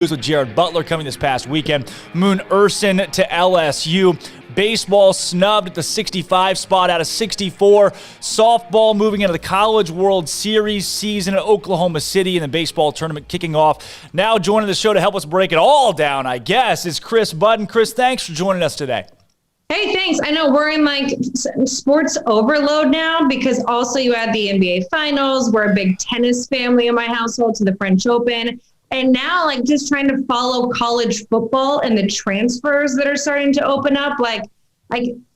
with Jared Butler coming this past weekend. Moon Ursin to LSU. Baseball snubbed at the 65 spot out of 64. Softball moving into the College World Series season at Oklahoma City, and the baseball tournament kicking off. Now joining the show to help us break it all down, I guess, is Chris Budden. Chris, thanks for joining us today. Hey, thanks. I know we're in like sports overload now because also you had the NBA Finals. We're a big tennis family in my household to the French Open. And now, like, just trying to follow college football and the transfers that are starting to open up,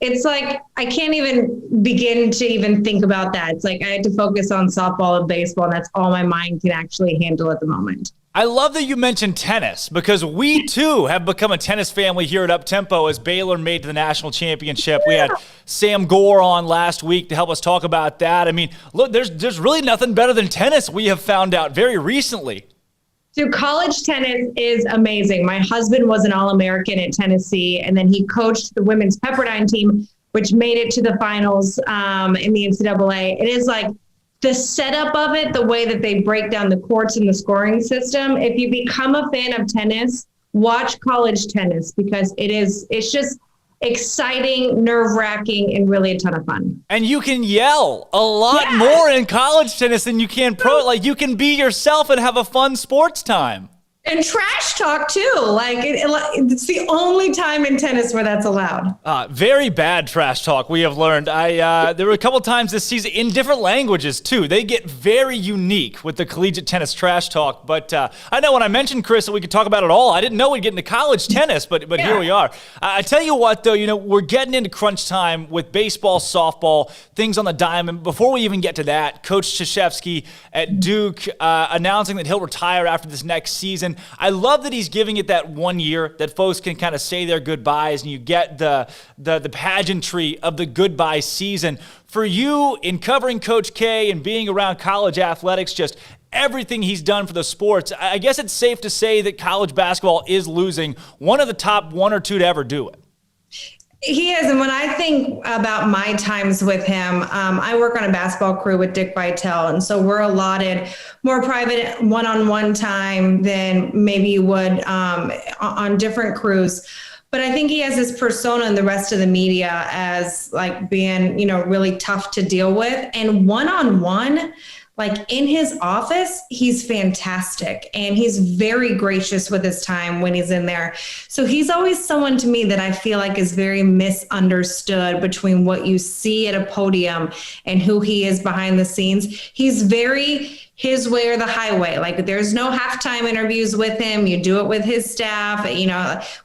it's like I can't even begin to even think about that. It's like I had to focus on softball and baseball, and that's all my mind can actually handle at the moment. I love that you mentioned tennis because we, too, have become a tennis family here at Uptempo as Baylor made to the national championship. We had Sam Gore on last week to help us talk about that. I mean, look, there's really nothing better than tennis, we have found out very recently. So college tennis is amazing. My husband was an All-American at Tennessee, and then he coached the women's Pepperdine team, which made it to the finals in the NCAA. It is like the setup of it, the way that they break down the courts and the scoring system. If you become a fan of tennis, watch college tennis because it's just exciting, nerve-wracking, and really a ton of fun. And you can yell a lot more in college tennis than you can pro. Like, you can be yourself and have a fun sports time. And trash talk, too. Like, it's the only time in tennis where that's allowed. Very bad trash talk, we have learned. There were a couple times this season in different languages, too. They get very unique with the collegiate tennis trash talk. But I know when I mentioned, Chris, that we could talk about it all. I didn't know we'd get into college tennis, but Here we are. I tell you what, though, we're getting into crunch time with baseball, softball, things on the diamond. Before we even get to that, Coach Krzyzewski at Duke announcing that he'll retire after this next season. I love that he's giving it that 1 year that folks can kind of say their goodbyes and you get the pageantry of the goodbye season. For you, in covering Coach K and being around college athletics, just everything he's done for the sports, I guess it's safe to say that college basketball is losing one of the top one or two to ever do it. He is. And when I think about my times with him, I work on a basketball crew with Dick Vitale. And so we're allotted more private one-on-one time than maybe you would on different crews. But I think he has this persona in the rest of the media as like being, really tough to deal with. And one-on-one, like in his office, he's fantastic and he's very gracious with his time when he's in there. So he's always someone to me that I feel like is very misunderstood between what you see at a podium and who he is behind the scenes. He's very his way or the highway. Like there's no halftime interviews with him. You do it with his staff.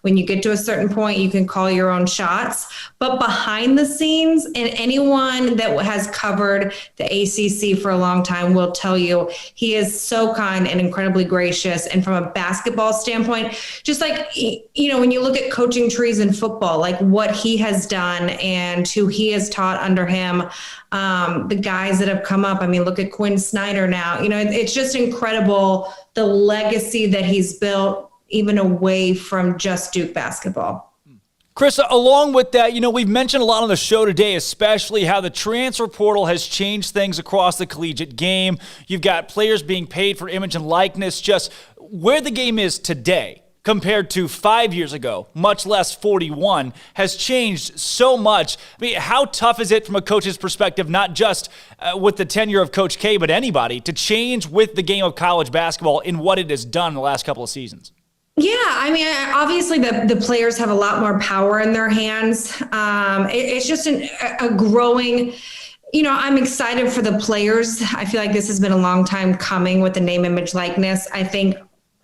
When you get to a certain point, you can call your own shots. But behind the scenes, and anyone that has covered the ACC for a long time will tell you he is so kind and incredibly gracious. And from a basketball standpoint, just like, when you look at coaching trees in football, like what he has done and who he has taught under him, the guys that have come up. I mean, look at Quinn Snyder now. It's just incredible the legacy that he's built even away from just Duke basketball. Chris, along with that, we've mentioned a lot on the show today, especially how the transfer portal has changed things across the collegiate game. You've got players being paid for image and likeness, just where the game is today compared to 5 years ago, much less 41, has changed so much. I mean, how tough is it from a coach's perspective, not just with the tenure of Coach K, but anybody, to change with the game of college basketball in what it has done in the last couple of seasons? Yeah, I mean, obviously the players have a lot more power in their hands. It's just a growing, I'm excited for the players. I feel like this has been a long time coming with the name, image, likeness. I think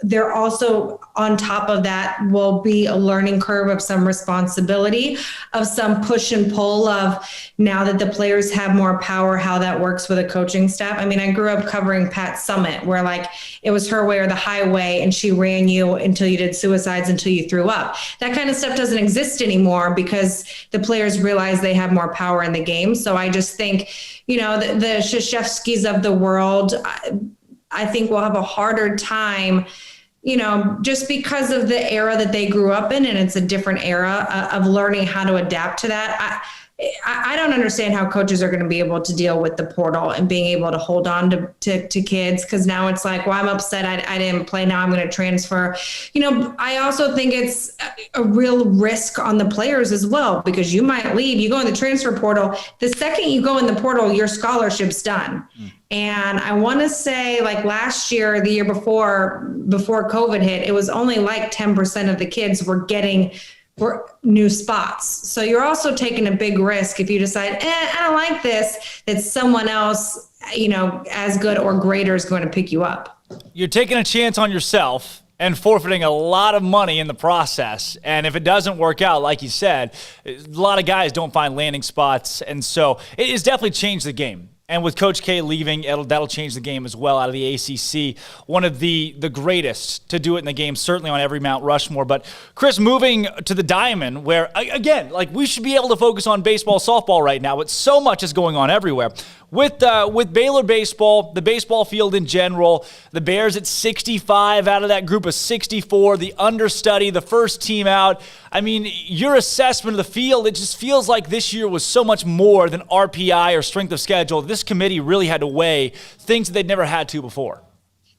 they're also on top of that will be a learning curve of some responsibility, of some push and pull of now that the players have more power, how that works with a coaching staff. I mean, I grew up covering Pat Summitt where like it was her way or the highway and she ran you until you did suicides, until you threw up. That kind of stuff doesn't exist anymore because the players realize they have more power in the game. So I just think, the Krzyzewskis of the world, I think will have a harder time, just because of the era that they grew up in, and it's a different era of learning how to adapt to that. I don't understand how coaches are going to be able to deal with the portal and being able to hold on to kids. Cause now it's like, well, I'm upset. I didn't play. Now I'm going to transfer. I also think it's a real risk on the players as well, because you might leave, you go in the transfer portal. The second you go in the portal, your scholarship's done. And I want to say like last year, the year before COVID hit, it was only like 10% of the kids were getting new spots. So you're also taking a big risk if you decide, I don't like this, that someone else, as good or greater is going to pick you up. You're taking a chance on yourself and forfeiting a lot of money in the process. And if it doesn't work out, like you said, a lot of guys don't find landing spots. And so it has definitely changed the game. And with Coach K leaving, that'll change the game as well out of the ACC. One of the greatest to do it in the game, certainly on every Mount Rushmore. But Chris, moving to the Diamond, where, again, like we should be able to focus on baseball, softball right now, but so much is going on everywhere. With Baylor baseball, the baseball field in general, the Bears at 65 out of that group of 64, the understudy, the first team out. I mean, your assessment of the field, it just feels like this year was so much more than RPI or strength of schedule. This committee really had to weigh things that they'd never had to before.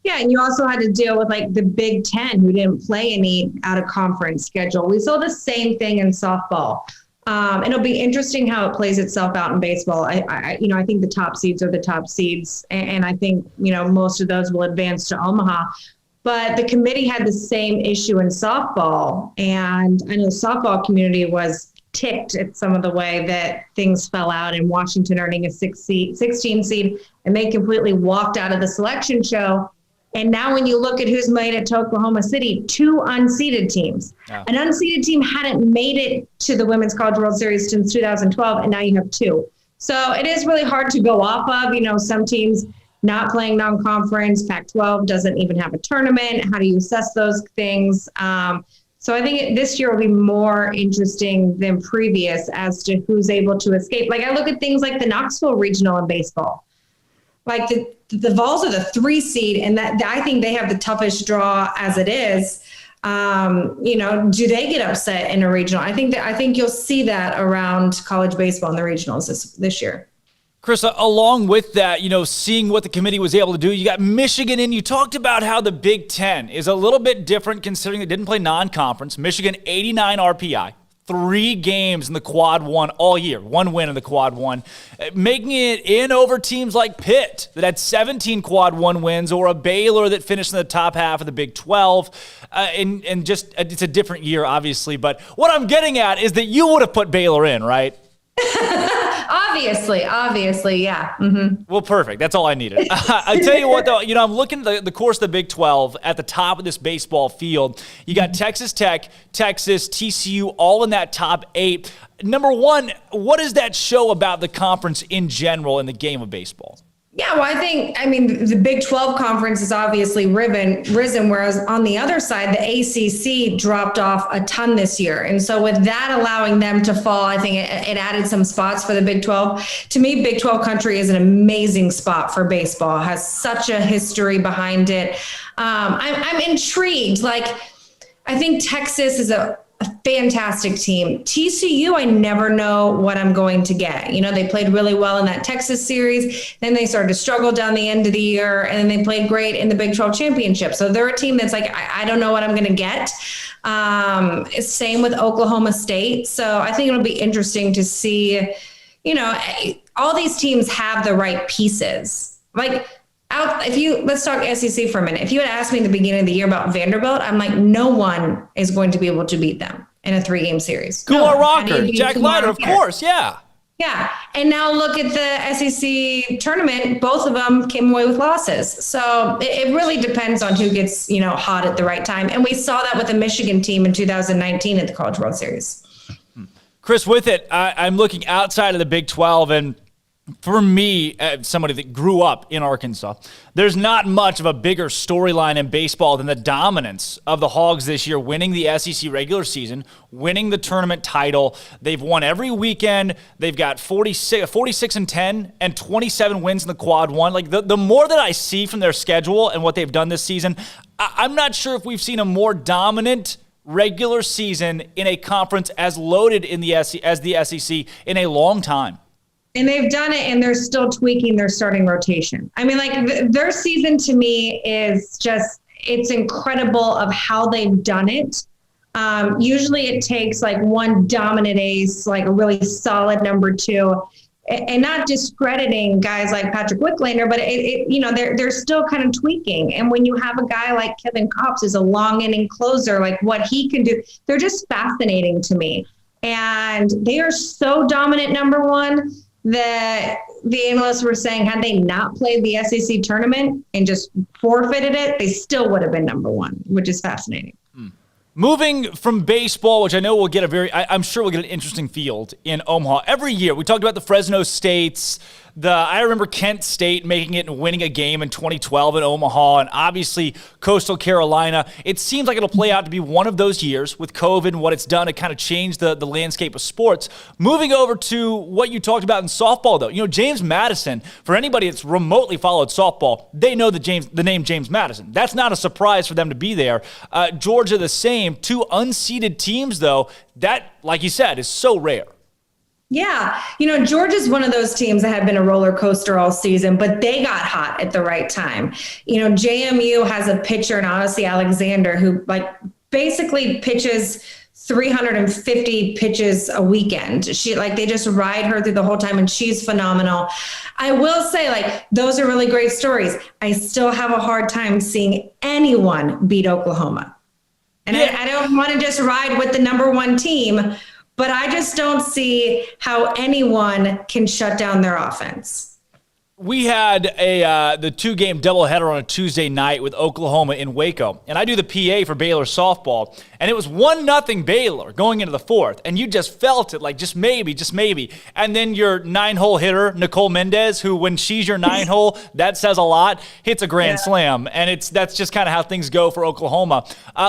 Yeah, and you also had to deal with like the Big Ten, who didn't play any out of conference schedule. We saw the same thing in softball. It'll be interesting how it plays itself out in baseball. I think the top seeds are the top seeds, and I think most of those will advance to Omaha. But the committee had the same issue in softball, and I know the softball community was ticked at some of the way that things fell out, in Washington earning a 16 seed, and they completely walked out of the selection show. And now when you look at who's made it to Oklahoma City, 2 unseeded teams. Yeah. An unseeded team hadn't made it to the Women's College World Series since 2012, and now you have 2. So it is really hard to go off of, some teams not playing non-conference. Pac-12 doesn't even have a tournament. How do you assess those things? So I think this year will be more interesting than previous as to who's able to escape. Like I look at things like the Knoxville Regional in baseball. Like the Vols are the 3 seed, and that I think they have the toughest draw as it is. Do they get upset in a regional? I think you'll see that around college baseball in the regionals this year. Chris, along with that, seeing what the committee was able to do, you got Michigan in. You talked about how the Big Ten is a little bit different considering they didn't play non-conference. Michigan, 89 RPI. 3 games in the Quad 1 all year. 1 win in the Quad 1. Making it in over teams like Pitt that had 17 Quad 1 wins, or a Baylor that finished in the top half of the Big 12. And just, it's a different year, obviously. But what I'm getting at is that you would have put Baylor in, right? Obviously, yeah. Mm-hmm. Well, perfect. That's all I needed. I tell you what, though, I'm looking at the course of the Big 12 at the top of this baseball field. You got Texas Tech, Texas, TCU, all in that top 8. Number one, what does that show about the conference in general in the game of baseball? Yeah, well, I mean, the Big 12 conference is obviously risen, whereas on the other side, the ACC dropped off a ton this year. And so with that allowing them to fall, I think it added some spots for the Big 12. To me, Big 12 country is an amazing spot for baseball. It has such a history behind it. I'm intrigued. Like, I think Texas is a fantastic team. TCU, I never know what I'm going to get. They played really well in that Texas series. Then they started to struggle down the end of the year, and then they played great in the Big 12 championship. So they're a team that's like, I don't know what I'm going to get. Same with Oklahoma State. So I think it'll be interesting to see, all these teams have the right pieces. Like, let's talk SEC for a minute. If you had asked me in the beginning of the year about Vanderbilt, I'm like, no one is going to be able to beat them in a 3-game series. Kumar Rocker, Jack Leiter, of course, yeah. Yeah, and now look at the SEC tournament. Both of them came away with losses. So it really depends on who gets, hot at the right time. And we saw that with the Michigan team in 2019 at the College World Series. Chris, with it, I'm looking outside of the Big 12, and for me, somebody that grew up in Arkansas, there's not much of a bigger storyline in baseball than the dominance of the Hogs this year, winning the SEC regular season, winning the tournament title. They've won every weekend. They've got 46-10 and 27 wins in the Quad 1. Like, the more that I see from their schedule and what they've done this season, I'm not sure if we've seen a more dominant regular season in a conference as loaded in the as the SEC in a long time. And they've done it, and they're still tweaking their starting rotation. I mean, like, their season to me is just, it's incredible of how they've done it. Usually it takes like one dominant ace, like a really solid number two, and not discrediting guys like Patrick Wicklander, but they're still kind of tweaking. And when you have a guy like Kevin Kopps as a long inning closer, like what he can do, they're just fascinating to me. And they are so dominant, number one, that the analysts were saying had they not played the SEC tournament and just forfeited it, they still would have been number one, which is fascinating. Moving from baseball, which I know we'll get I'm sure we'll get an interesting field in Omaha. Every year, we talked about the Fresno States. I remember Kent State making it and winning a game in 2012 in Omaha, and obviously Coastal Carolina. It seems like it'll play out to be one of those years with COVID and what it's done to kind of change the landscape of sports. Moving over to what you talked about in softball, though. You know, James Madison, for anybody that's remotely followed softball, they know the name James Madison. That's not a surprise for them to be there. Georgia, the same. Two unseeded teams, though. That, like you said, is so rare. Yeah. You know, Georgia's one of those teams that have been a roller coaster all season, but they got hot at the right time. You know, JMU has a pitcher in Odyssey Alexander who basically pitches 350 pitches a weekend. They just ride her through the whole time, and she's phenomenal. I will say, those are really great stories. I still have a hard time seeing anyone beat Oklahoma. And yeah. I don't want to just ride with the number one team, but I just don't see how anyone can shut down their offense. We had the two-game doubleheader on a Tuesday night with Oklahoma in Waco, and I do the PA for Baylor softball, and it was 1-0 Baylor going into the fourth, and you just felt it, just maybe. And then your 9-hole hitter, Nicole Mendez, who when she's your 9-hole, that says a lot, hits a grand slam, and that's just kind of how things go for Oklahoma.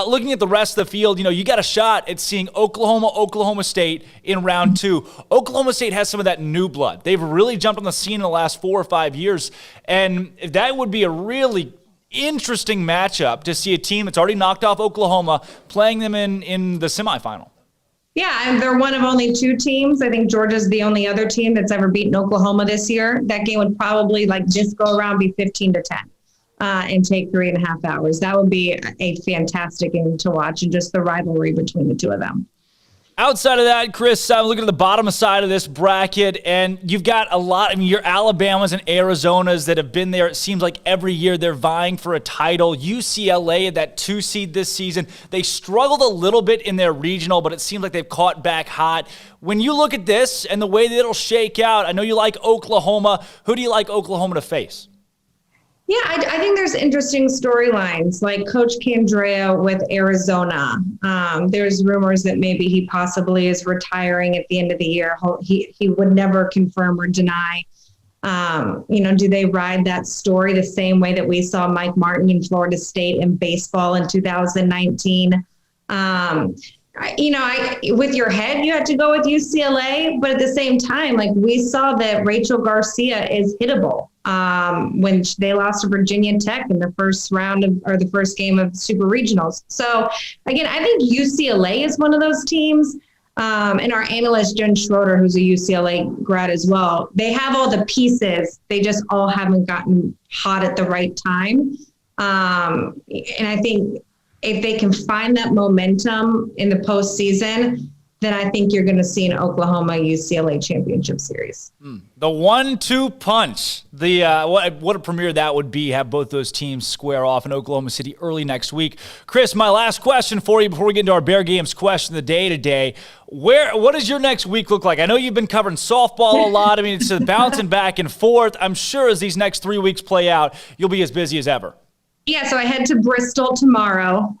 Looking at the rest of the field, you got a shot at seeing Oklahoma State in round two. Oklahoma State has some of that new blood. They've really jumped on the scene in the last 4 or 5 years, and that would be a really interesting matchup to see a team that's already knocked off Oklahoma playing them in the semifinal. Yeah, and they're one of only two teams. I think Georgia's the only other team that's ever beaten Oklahoma this year. That game would probably just go around, be 15-10 and take 3.5 hours. That would be a fantastic game to watch, and just the rivalry between the two of them. Outside of that, Chris, I'm looking at the bottom side of this bracket, and you've got a lot. Your Alabamas and Arizonas that have been there. It seems like every year they're vying for a title. UCLA at that 2 seed this season. They struggled a little bit in their regional, but it seems like they've caught back hot. When you look at this and the way that it'll shake out, I know you like Oklahoma. Who do you like Oklahoma to face? Yeah, I think there's interesting storylines, like Coach Candrea with Arizona. There's rumors that maybe he possibly is retiring at the end of the year. He would never confirm or deny. Do they ride that story the same way that we saw Mike Martin in Florida State in baseball in 2019? With your head, you had to go with UCLA, but at the same time, we saw that Rachel Garcia is hittable. When they lost to Virginia Tech in the first the first game of Super Regionals. So again, I think UCLA is one of those teams. And our analyst, Jen Schroeder, who's a UCLA grad as well, they have all the pieces. They just all haven't gotten hot at the right time. And I think if they can find that momentum in the postseason, then I think you're going to see an Oklahoma-UCLA championship series. The 1-2 punch. What a premiere that would be, have both those teams square off in Oklahoma City early next week. Chris, my last question for you before we get into our Bear Games question of the day today. What does your next week look like? I know you've been covering softball a lot. I mean, it's bouncing back and forth. I'm sure as these next 3 weeks play out, you'll be as busy as ever. Yeah, so I head to Bristol tomorrow.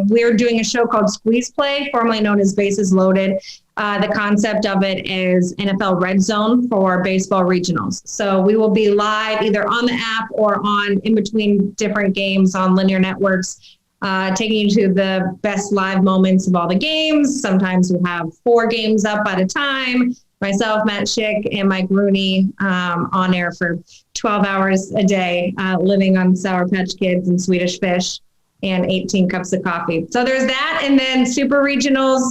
We're doing a show called Squeeze Play, formerly known as Bases Loaded. The concept of it is NFL Red Zone for baseball regionals. So we will be live either on the app or on in between different games on linear networks, taking you to the best live moments of all the games. Sometimes we'll have 4 games up at a time. Myself, Matt Schick, and Mike Rooney on air for 12 hours a day, living on Sour Patch Kids and Swedish Fish. and 18 cups of coffee. So there's that, and then super regionals,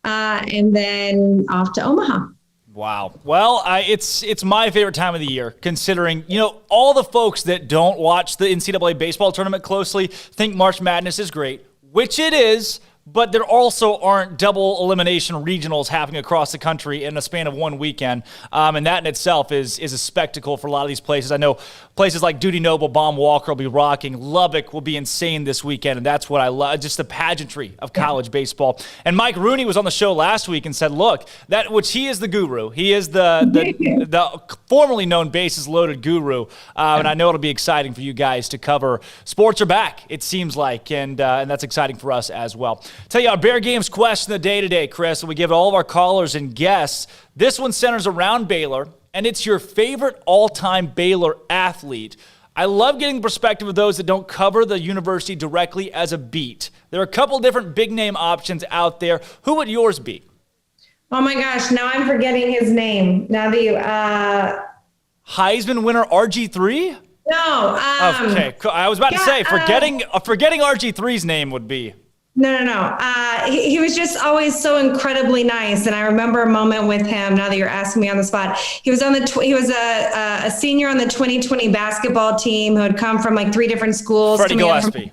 and then off to Omaha. Wow. Well, it's my favorite time of the year, considering, all the folks that don't watch the NCAA baseball tournament closely think March Madness is great, which it is, but there also aren't double elimination regionals happening across the country in a span of one weekend. And that in itself is a spectacle for a lot of these places. I know places like Dudy Noble, Baum Walker will be rocking. Lubbock will be insane this weekend, and that's what I love, just the pageantry of college baseball. And Mike Rooney was on the show last week and said, look, which he is the guru. He is the formerly known bases loaded guru. And I know it'll be exciting for you guys to cover. Sports are back, it seems like, and that's exciting for us as well. Tell you our Bear Games question of the day today, Chris, and we give it all of our callers and guests. This one centers around Baylor, and it's your favorite all-time Baylor athlete. I love getting the perspective of those that don't cover the university directly as a beat. There are a couple different big-name options out there. Who would yours be? Oh, my gosh. Now I'm forgetting his name. Now Heisman winner RG3? No. Okay, I was about to say, forgetting RG3's name would be... No. He was just always so incredibly nice, and I remember a moment with him. Now that you're asking me on the spot, he was he was a senior on the 2020 basketball team who had come from like 3 different schools. Freddie Gillespie.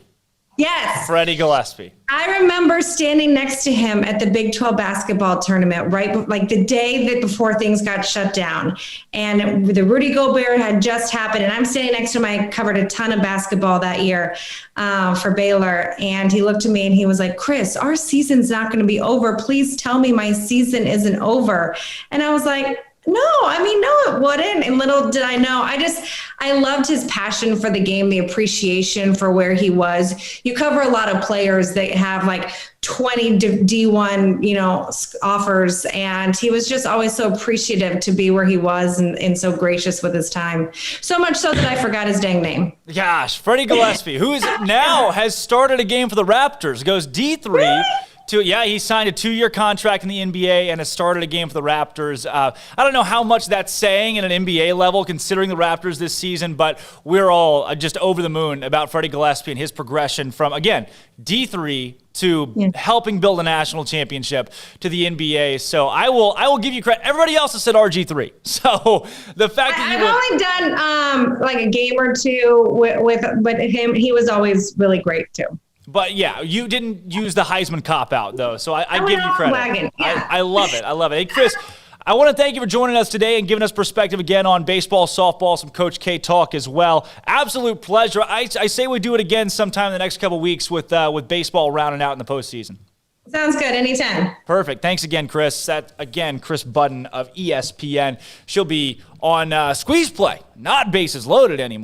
Yes. Freddie Gillespie. I remember standing next to him at the Big 12 basketball tournament, like the day that before things got shut down. And the Rudy Gobert had just happened. And I'm standing next to him. I covered a ton of basketball that year for Baylor. And he looked at me and he was like, Chris, our season's not going to be over. Please tell me my season isn't over. And I was like, no, it wouldn't. And little did I know, I loved his passion for the game, the appreciation for where he was. You cover a lot of players that have like 20 D1, offers. And he was just always so appreciative to be where he was and so gracious with his time. So much so that I forgot his dang name. Gosh, Freddie Gillespie, who is now has started a game for the Raptors, goes D3. Really? He signed a 2-year contract in the NBA and has started a game for the Raptors. I don't know how much that's saying at an NBA level, considering the Raptors this season, but we're all just over the moon about Freddie Gillespie and his progression from, again, D3 to helping build a national championship to the NBA. So I will give you credit. Everybody else has said RG3. So the fact that I've only done like a game or two with him. He was always really great too. But yeah, you didn't use the Heisman cop-out, though, so I give you credit. Yeah. I love it. Hey, Chris, I want to thank you for joining us today and giving us perspective again on baseball, softball, some Coach K talk as well. Absolute pleasure. I say we do it again sometime in the next couple weeks with baseball rounding out in the postseason. Sounds good. Anytime. Perfect. Thanks again, Chris. Chris Budden of ESPN. She'll be on Squeeze Play, not Bases Loaded anymore.